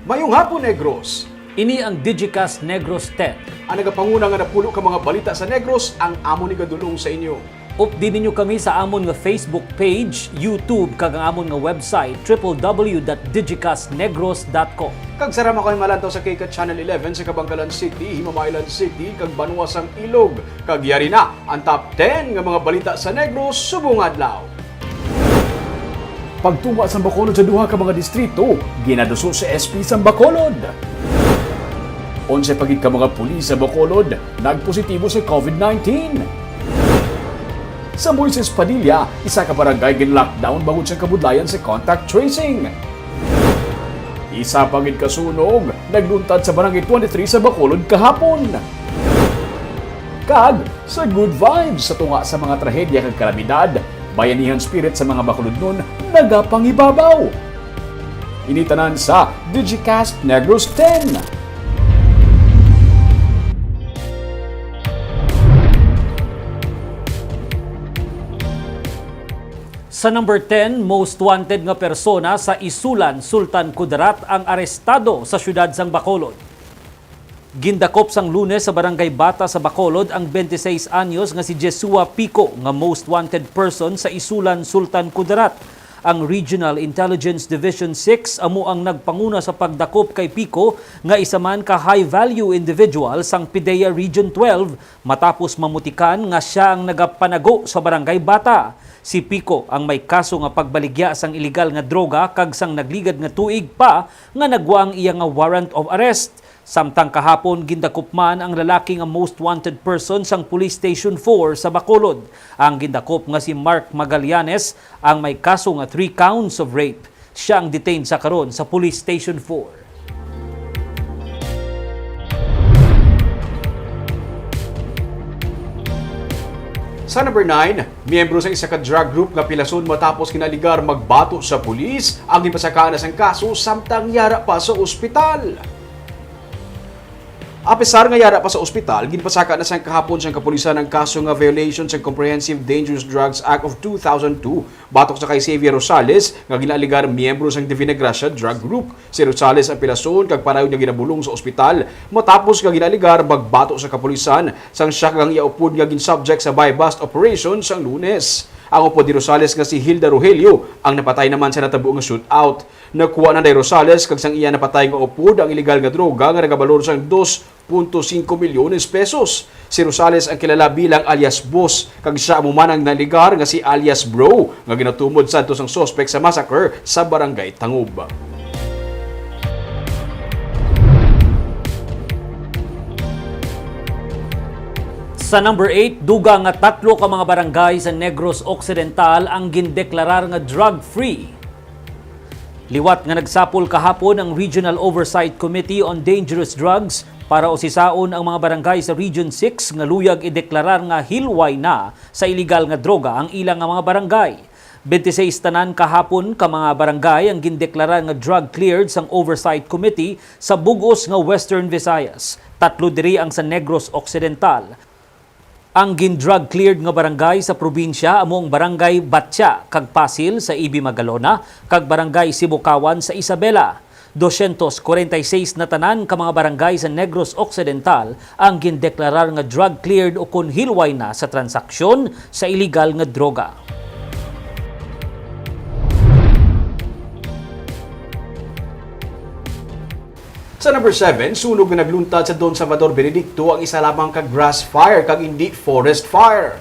Mayong hapon, Negros. Ini ang Digicast Negros 10. Ang nagapanguna nga napulo ka mga balita sa Negros, ang amo ni gadulong sa inyo. Update ninyo kami sa amon nga Facebook page, YouTube, kag ang amon nga website www.digicastnegros.com. Kag sarama kayo malantaw sa Kika Channel 11 sa Kabangkalan City, Himamaylan City, kag Banuasang Ilog. Kag yari na ang top 10 nga mga balita sa Negros subong adlaw. Pagtunga sa Bacolod sa duha ka mga distrito, ginaduso sa SP sa Bacolod. 11 pagid ka mga pulis sa Bacolod, nagpositibo sa COVID-19. Sa Moises Padilla, isa ka barangay gin-lockdown bangod sa kabudlayan sa contact tracing. Isa pagid kasunog, nagluntad sa barangay 23 sa Bacolod kahapon. Kag sa good vibes sa tunga sa mga trahedya kag kalamidad, bayanihan spirit sa mga Bacolodnon nagapangibabaw. Initanan sa Digicast Negros 10. Sa number 10, most wanted nga persona sa Isulan, Sultan Kudarat ang arestado sa syudad sang Bacolod. Gindakop sang Lunes sa Barangay Bata sa Bacolod ang 26 anyos nga si Jesua Pico nga most wanted person sa Isulan, Sultan Kudarat. Ang Regional Intelligence Division 6 amo ang nagpanguna sa pagdakop kay Pico nga isa man ka high-value individual sang PIDEA Region 12 matapos mamutikan nga siya ang nagapanago sa Barangay Bata. Si Pico ang may kaso nga pagbaligya sang illegal nga droga kag sang nagligad nga tuig pa nga nagwa ang iya nga warrant of arrest. Samtang kahapon gindakop man ang lalaki nga most wanted person sang Police Station 4 sa Bacolod. Ang gindakop nga si Mark Magallanes ang may kaso nga 3 counts of rape. Siya ang detained sa karon sa Police Station 4. Sa number 9, miyembro sa isa ka drug group nga pilason matapos kinaligar magbato sa pulis ang gipasakaan na sang kaso samtang yara pa sa ospital. Apesar nga yara pa sa ospital, ginpasaka na sang kahapon sang kapulisan ang kaso nga violation sa Comprehensive Dangerous Drugs Act of 2002 batok sa kay Xavier Rosales nga ginaligar miyembro sang Divina Gracia Drug Group. Si Rosales ang pilason kag parayon nga ginabulong sa ospital matapos nga ginaligar magbato sa kapulisan sang siya kang iaupod nga ginsubject sa buy-bust operation sang Lunes. Ang upod ni Rosales nga si Hilda Rogelio ang napatay naman sa natabo nga shootout. Nakuha na ni Rosales kag sang iya napatay nga upod ang illegal nga droga nga nagabalor sang 2.5 milyones pesos. Si Rosales ang kilala bilang alias Boss kag siya amo man ang naligar nga si alias Bro nga ginatumod sadto sang suspect sa massacre sa Barangay Tangub. Sa number 8, duga nga 3 ka mga barangay sa Negros Occidental ang gindeklarar nga drug-free. Liwat nga nagsapol kahapon ang Regional Oversight Committee on Dangerous Drugs para usisaon ang mga barangay sa Region 6 nga luyag ideklarar nga hilway na sa illegal nga droga ang ilang nga mga barangay. 26 tanan kahapon ka mga barangay ang gindeklarar nga drug cleared sang Oversight Committee sa bugos nga Western Visayas. 3 diri ang sa Negros Occidental. Ang gin-drug cleared nga barangay sa probinsya among Barangay Batya kag Pasil sa Ibi Magalona kag Barangay Sibukawan sa Isabela. 246 na tanan ka mga barangay sa Negros Occidental ang gindeklarar nga drug cleared o kun hilway na sa transaksyon sa illegal nga droga. Sa number 7, sunog na nagluntad sa Don Salvador Benedicto ang isa lamang ka grass fire kag hindi forest fire.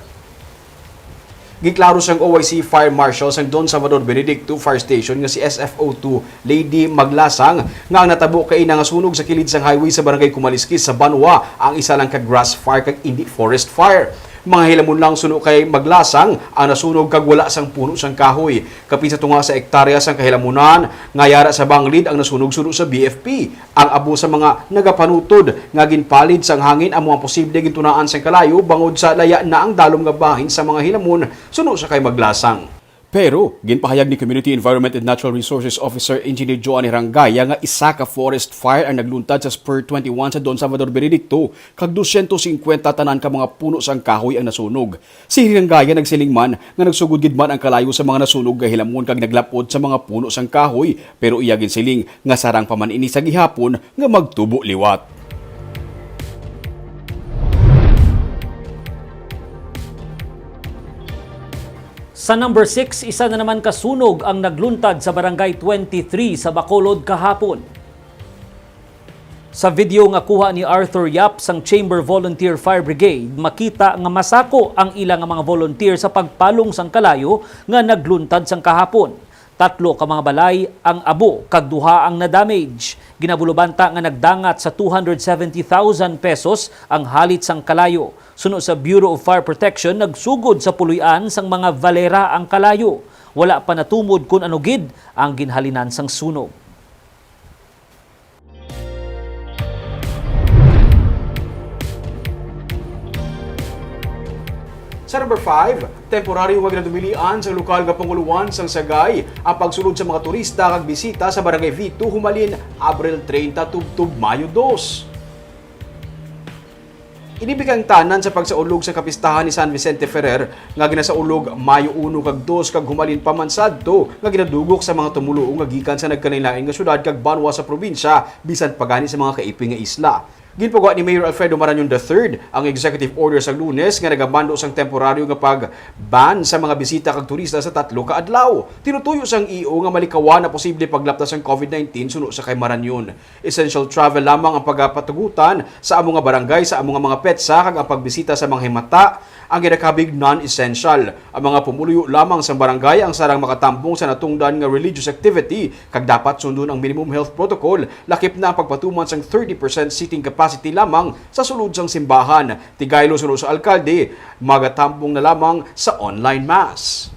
Giklaro sang OIC Fire Marshal sang Don Salvador Benedicto Fire Station nga si SFO2 Lady Maglasang nga ang natabo kay nga sunog sa kilid sang highway sa Barangay Kumaliskis sa Banwa ang isa lang ka grass fire kag hindi forest fire. Mga hilamon lang suno kay Maglasang ang nasunog kag wala sang puno sang kahoy. Kapin sa tunga sa hektarya sang kahilamunan nga yara sa Banglid ang nasunog suno sa BFP. Ang abo sa mga nagapanutod nga ginpalid sang hangin amo ang posible gintunaan sang kalayo bangod sa laya na ang dalom nga bahin sa mga hilamon suno sa kay Maglasang. Pero, ginpahayag ni Community Environment and Natural Resources Officer Engineer Joanny Rangaya nga isa ka forest fire ang nagluntad sa Spur 21 sa Don Salvador Benedicto, kag 250 tanan ka mga puno sang kahoy ang nasunog. Si Rangaya nagsiling man nga nagsugod gid man ang kalayo sa mga nasunog nga hilamon kag naglapod sa mga puno sang kahoy, pero iya ginsiling nga sarang pa man ini sa gihapon nga magtubo liwat. Sa number 6, isa na naman kasunog ang nagluntad sa Barangay 23 sa Bacolod kahapon. Sa video nga kuha ni Arthur Yap sang Chamber Volunteer Fire Brigade, makita nga masako ang ilang mga volunteer sa pagpalong sang kalayo nga nagluntad sang kahapon. 3 ka mga balay ang abo, kag 2 ang na-damage. Ginabulubanta nga nagdangat sa 270,000 pesos ang halit sang kalayo. Suno sa Bureau of Fire Protection, nagsugod sa puluyan sang mga valera ang kalayo. Wala pa natumod kung ano gid ang ginhalinan sang sunog. Sa number 5, temporaryo wag na dumilian sa lokal nga panguluan sang Sagay ang pagsulod sa mga turista kag bisita sa Barangay V2 humalin Abril 30 tubtub Mayo 2. Inibigang tanan sa pagsaulog sa kapistahan ni San Vicente Ferrer nga ginasaulog Mayo 1 kag 2 kag humalin pa man sadto nga ginadugok sa mga tumuluong nga gikan sa nagkanilain nga syudad kag banwa sa probinsya bisan pagani sa mga kaiping nga isla. Ginpagawa ni Mayor Alfredo Marañon III ang executive order sa Lunes nga nagabando sang temporaryo nga pag-ban sa mga bisita kag turista sa 3 ka adlaw. Tinutuyo sang EO nga malikawan na posible paglaptas sang COVID-19 suno sa kay Marañon. Essential travel lamang ang pagpatugutan sa among nga barangay sa among mga petsa kag ang pagbisita sa mga himata ang ginakabig non-essential. Ang mga pumuluyo lamang sa barangay ang sarang makatambong sa natungdan nga religious activity kag dapat sundon ang minimum health protocol, lakip na ang pagpatuman sang 30% seating capacity lamang sa sulod sang simbahan. Tigaylo sunod sa alkalde, magatambong na lamang sa online mass.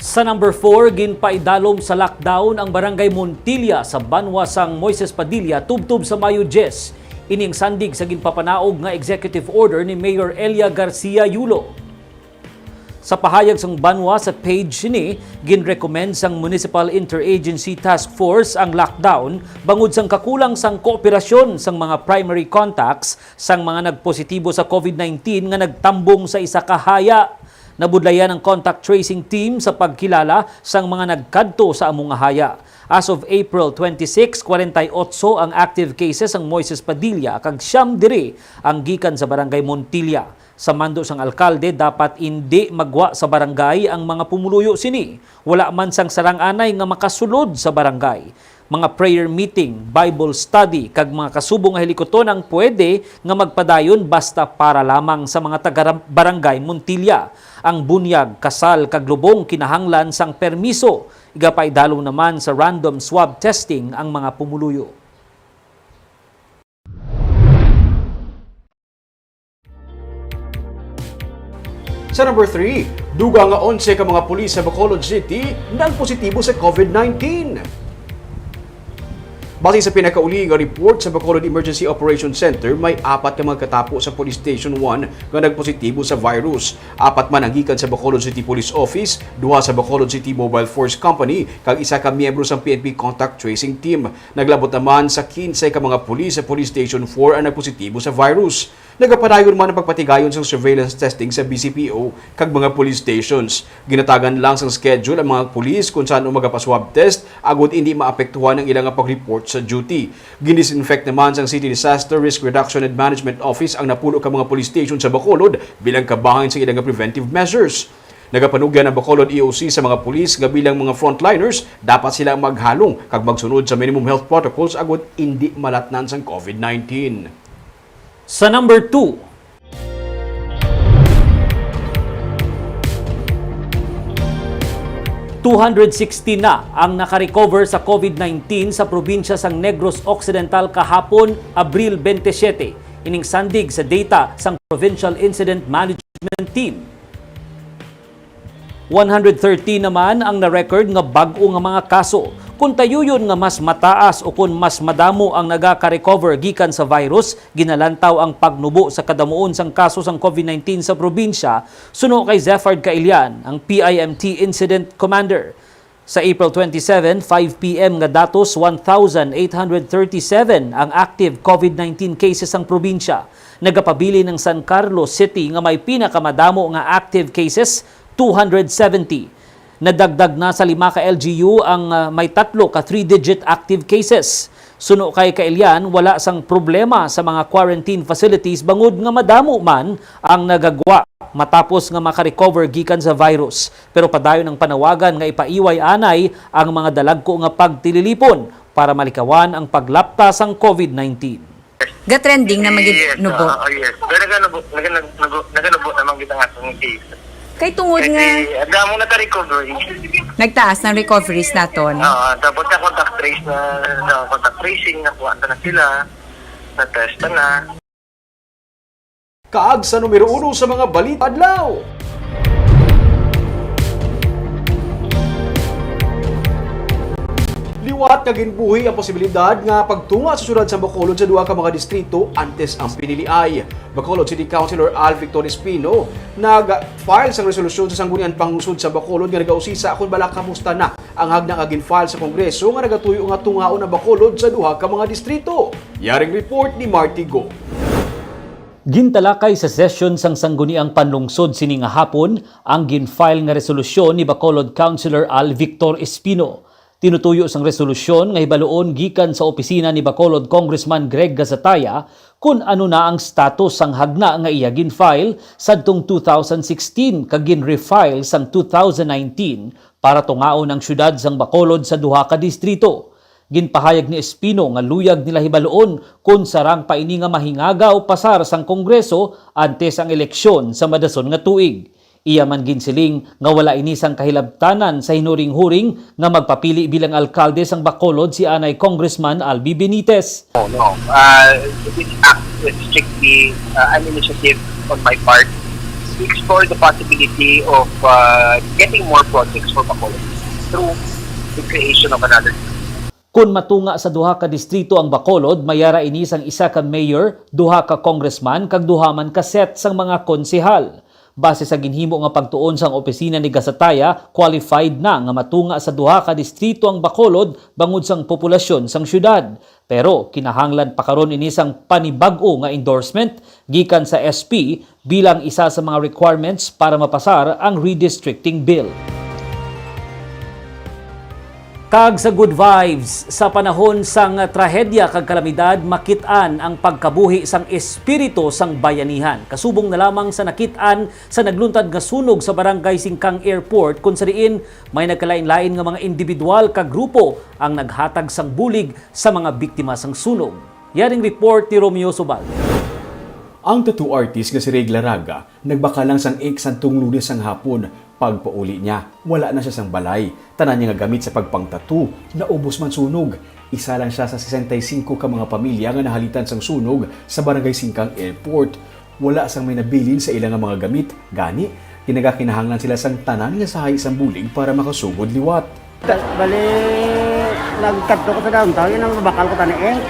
Sa number 4, ginpaidalom sa lockdown ang Barangay Montilla sa banwa sang Moises Padilla tubtub sa Mayo 10. Ining sandig sa ginpapanaog nga executive order ni Mayor Elia Garcia Yulo. Sa pahayag sang banwa sa page ni, ginrecommend sang Municipal Interagency Task Force ang lockdown bangod sang kakulang sang kooperasyon sang mga primary contacts sang mga nagpositibo sa COVID-19 nga nagtambong sa isa ka haya. Nabudlayan ang contact tracing team sa pagkilala sang mga nagkadto sa among haya. As of April 26, 48 ang active cases ang Moises Padilla kag siyam diri ang gikan sa Barangay Montilla. Sa mando sang alkalde, dapat hindi magwa sa barangay ang mga pumuluyo sini. Wala man sang sarang-anay nga makasulod sa barangay. Mga prayer meeting, Bible study, kag mga kasubong nga helikoton ang pwede nga magpadayon basta para lamang sa mga taga-barangay Montilla. Ang bunyag, kasal, kag lubong kinahanglan sang permiso. Igapaidalong naman sa random swab testing ang mga pumuluyo. Sa number 3, duga nga 11 ka mga pulis sa Bacolod City nang positibo sa COVID-19. Base sa pinakauli nga report sa Bacolod Emergency Operations Center, may 4 ka mga katapo sa Police Station 1 nga nagpositibo sa virus. 4 man ang gikan sa Bacolod City Police Office, 2 sa Bacolod City Mobile Force Company, kag 1 ka miyembro sa PNP Contact Tracing Team. Naglabot naman sa 15 ka mga pulis sa Police Station 4 ang nagpositibo sa virus. Nagapadayon man ang pagpatigayon sa surveillance testing sa BCPO kag mga police stations. Ginatagan lang sa schedule ang mga pulis kung saan magapaswab test agud hindi maapektuhan ang ilang pag-report sa duty. Ginisinfect naman sa City Disaster Risk Reduction and Management Office ang napulo ka mga police station sa Bacolod bilang kabahin sa ilang preventive measures. Nagapanugyan ang Bacolod EOC sa mga pulis nga bilang mga frontliners, dapat sila maghalong kag magsunod sa minimum health protocols agud hindi malatnan sang COVID-19. Sa number 2, $260 na ang nakarecover sa COVID-19 sa probinsya sang Negros Occidental kahapon, Abril 27, ining sandig sa data sang Provincial Incident Management Team. 113 naman ang na-record nga bag-o nga mga kaso, Kung tayuyon nga mas mataas o kung mas madamo ang nagaka-recover gikan sa virus, ginalantaw ang pagnubo sa kadamuon sang kaso sang COVID-19 sa probinsya, suno kay Zeffard Cailian, ang PIMT Incident Commander. Sa April 27, 5 p.m. nga datos, 1,837 ang active COVID-19 cases ang probinsya. Nagapabili ng San Carlos City nga may pinakamadamo nga active cases, 270. Nadagdag na sa 5 ka LGU ang may 3 ka 3-digit active cases. Suno kay Cailian, wala sang problema sa mga quarantine facilities bangod nga madamo man ang nagagwa matapos nga makarecover gikan sa virus. Pero padayon ng panawagan nga ipaiway anay ang mga dalagko nga pagtililipon para malikawan ang paglapta sang COVID-19. Ga-trending na magnubo. Yes. Pero naganubo naman kita nga itong case. Kay tungod nga Damo na ta-recovery. nagtaas ng recoveries naton. Tapos na contact tracing, nakuha na sila, na-test na. Kaag sa numero 1 sa mga balita adlaw. Liwat nga ginbuhi ang posibilidad nga pagtunga sa syudad sa Bacolod sa duha ka mga distrito antes ang piniliay. Bacolod City Councilor Al Victor Espino nag-file sang resolusyon sa Sanggunian Panglungsod sa Bacolod nga nagausisa kung bala kamusta na ang hagna nga gin-file sa Kongreso nga nagatuyo nga tungaon ang Bacolod sa duha ka mga distrito. Yaring report ni Marty Go. Gintalakay sa session sang Sangguniang Panlungsod sini nga hapon ang gin-file nga resolusyon ni Bacolod Councilor Al Victor Espino. Tinutuyo sang resolusyon nga hibaluon gikan sa opisina ni Bacolod Congressman Greg Gazataya kung ano na ang status sang hagna nga iya gin-file sadtong 2016 kag gin-refile sang 2019 para tungaon ang syudad sang Bacolod sa duha ka distrito. Ginpahayag ni Espino nga luyag nila hibaluon kung sarang paini nga mahingagaw pasar sang Kongreso antes ang eleksyon sa madason nga tuig. Iya man ginsiling nga wala inisang kahilabtanan sa hinuring-huring nga magpapili bilang alkalde sang Bacolod si anay Congressman Albi Benitez. No. This act is strictly an initiative on my part to explore the possibility of getting more projects for Bacolod through the creation of another. Kung matunga sa duha ka distrito ang Bacolod, mayara inisang isa ka mayor, duha ka congressman, kag duha man ka set sang mga konsehal. Base sa ginhimo nga pagtuon sang opisina ni Gazataya, qualified na nga matunga sa duha ka distrito ang Bacolod bangod sang populasyon sang syudad. Pero kinahanglan pa karon inisang panibag-o nga endorsement gikan sa SP bilang isa sa mga requirements para mapasar ang redistricting bill. Kag sa good vibes, sa panahon sang trahedya kag kalamidad, makit-an ang pagkabuhi sang espiritu sang bayanihan. Kasubong na lamang sa nakit-an sa nagluntad nga sunog sa barangay Singkang Airport kung sa diin may nagkalain-lain nga mga individual kag grupo ang naghatag sang bulig sa mga biktima sang sunog. Yaring report ni Romeo Subal. Ang tattoo artist nga si Regla Raga nagbaka lang sang santong Lunes sang hapon. Pagpauli niya, wala na siya sang balay. Tanan niya nga gamit sa pagpang-tattoo, naubos man sunog. Isa lang siya sa 65 ka mga pamilya nga nahalitan sang sunog sa barangay Singkang Airport. Wala sang may nabilin sa ilang mga gamit. Gani, kinahanglan sila sang tanan nga sahay sang bulig para makasugod liwat. Bali, nagkadto ko sa downtown, yun ang bakal ko taniing.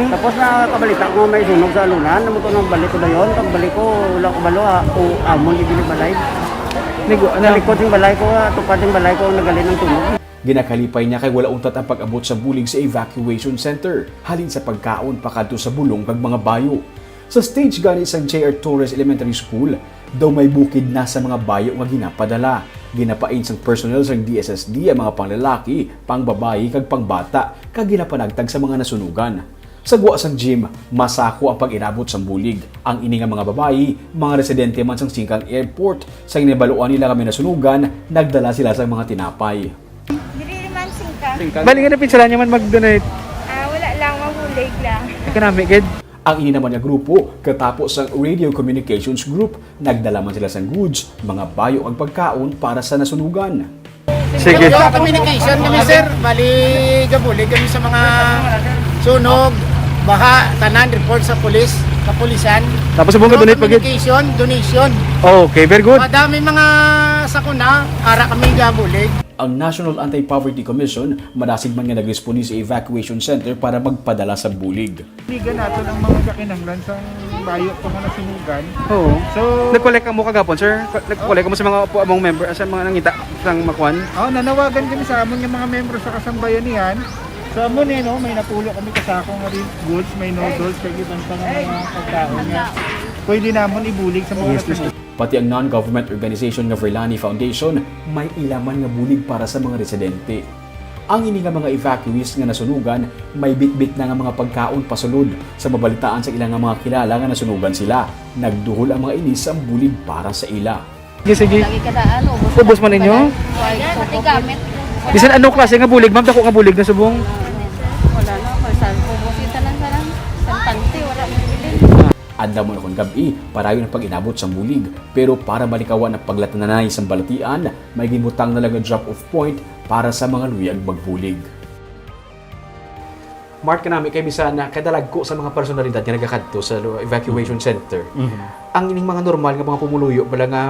Tapos nakabalita ko may sunog sa alunan, namuto ng balik ko ba yun? Pagbalik ko, wala ko balo, amon ibili balay. Nalikod yung balay ko, tupad yung balay ko, nagalin ng tunog. Ginakalipay niya kay wala untat ang pag-abot sa bulig sa evacuation center, halin sa pagkaon pakadto sa bulong kag mga bayo. Sa stage gani sang J.R. Torres Elementary School, daw may bukid na sa mga bayo nga ginapadala. Ginapain sang personnel sang DSSD ang mga panglalaki, pangbabayi kag pangbata kag ginapanagtag sa mga nasunugan. Sa guwa sang gym, masako ang pag-inabot sang bulig. Ang ini nga mga babayi, mga residente man sang Singkang Airport, sa inibaluan nila kami nasunugan, nagdala sila sa mga tinapay. Dili man singka. Bali nga na pinsalan niya man mag-donate. Wala lang, mahulig lang. Kanami, kid. Ang ini naman nga grupo, katapos sang Radio Communications Group, nagdala man sila sang goods, mga bayo ang pagkaon para sa nasunugan. Sige. Sa communication kami sir, bali gabulig kami sa mga sunog, baha, tanan, report sa pulis, kapulisan. Tapos subong ka donate pagid. Communication, donation. Okay, very good. Madami mga sakuna, ara kami gabulig. Ang National Anti-Poverty Commission madasig man nga nag-respondi sa evacuation center para magpadala sa bulig. Ligan nato ng mga kakinahanglan sa bayo pa nga nasunugan. Oo. So, Nag-collect ka mo kagapon, sir? Nag-collect ka mo sa mga upo among member, sa mga nangita sang makwan? nanawagan kami sa amon yung mga membro sa kasambayanihan. Sa amon no, may napulo kami kasako nga rin goods, may noodles, kay iban pa nga mga pagkaon nga. Pwede namon ibulig sa mga nasunugan. Pati ang non-government organization nga Verlani Foundation may ilaman nga bulig para sa mga residente. Ang ini nga mga evacuees nga nasunugan may bitbit na nga mga pagkaon pasulod sa mabalitaan sa ilang nga mga kilala nga nasunugan sila. Nagduhol ang mga inis ang bulig para sa ila. Sige. Lagi ka daan, Ubos man ninyo? Pati gamit. Bisan anong klase nga bulig, ma'am? Dako nga bulig na subong. Wala na, masan ubos ita lang ka lang. Santante, wala mo bilin. Adlaw mo na kung gabi, parayon ang pag-inabot sa bulig. Pero para malikawan ang paglatananay sa balatian, may gimutang na lang ang drop-off point para sa mga luyag magbulig. Mark ka namin kay bisan na kadalag ko sa mga personalidad nga nagakadto sa evacuation center. Ang ining mga normal nga mga pumuluyo bala nga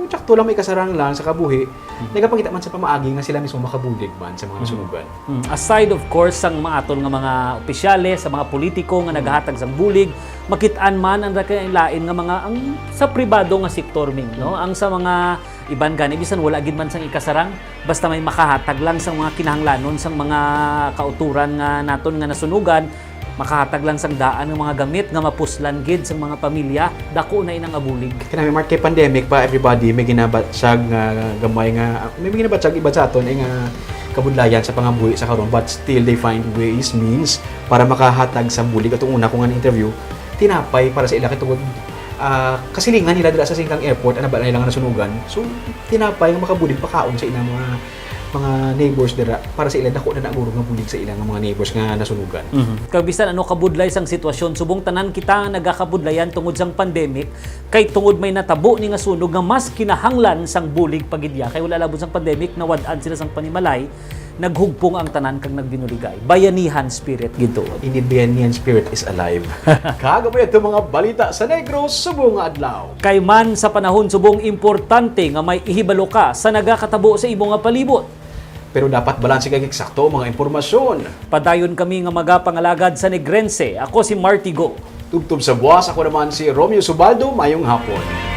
tsakto lang may kasarang lang sa kabuhi, nagapakita man sa pamaagi nga sila mismo makabulig man sa mga nasunugan. Aside of course sang maaton nga mga opisyales, sa mga politiko nga naghatag sang bulig, makit-an man ang lain nga mga ang sa pribado nga sektor ming, no? Ang sa mga iban gani bisan wala gid man sang ikasarang, basta may makahatag lang sang mga kinahanglanon sang mga kauturan nga naton nga nasunugan, makahatag lang sang daan ng mga gamit nga mapuslan gid sang mga pamilya, dako na inang abulig. Kaya Mark, kay pandemic pa, everybody may ginabatsag nga gamay nga, may ginabatsag iba sa aton ay nga kabudlayan sa pangabuhi sa karon, but still they find ways, means para makahatag sa bulig. Atong una ko nga na-interview, tinapay para sa ila kitungod kasilingan nila dala sa Singkang Airport, ano ba nila nga nasunugan. So tinapay nga makabulig pakaon sa ilang mga neighbors dira para sa ilang dako na naguro nga bulig sa ilang mga neighbors nga nasunugan. Kag bisan ano kabudlay sang sitwasyon, subong tanan kita nga nagakabudlayan tungod sang pandemic, kay tungod may natabo ni nga sunog nga mas kinahanglan sang bulig pagidya, kay wala labot sang pandemic nawad-an sila sang panimalay, naghugpong ang tanan kag nagbinuligay. Bayanihan spirit gito. Indeed, Bayanihan spirit is alive. Kagabay ito mga balita sa Negros subong nga adlaw. Kay man sa panahon subong importante nga may ihibalo ka sa nagakatabo sa imong nga palibot. Pero dapat balanse kag eksakto mga impormasyon. Padayon kami nga magapangalagad sa Negrense. Ako si Marty Go. Tubtob sa buwas, ako naman si Romeo Subaldo, mayong hapon.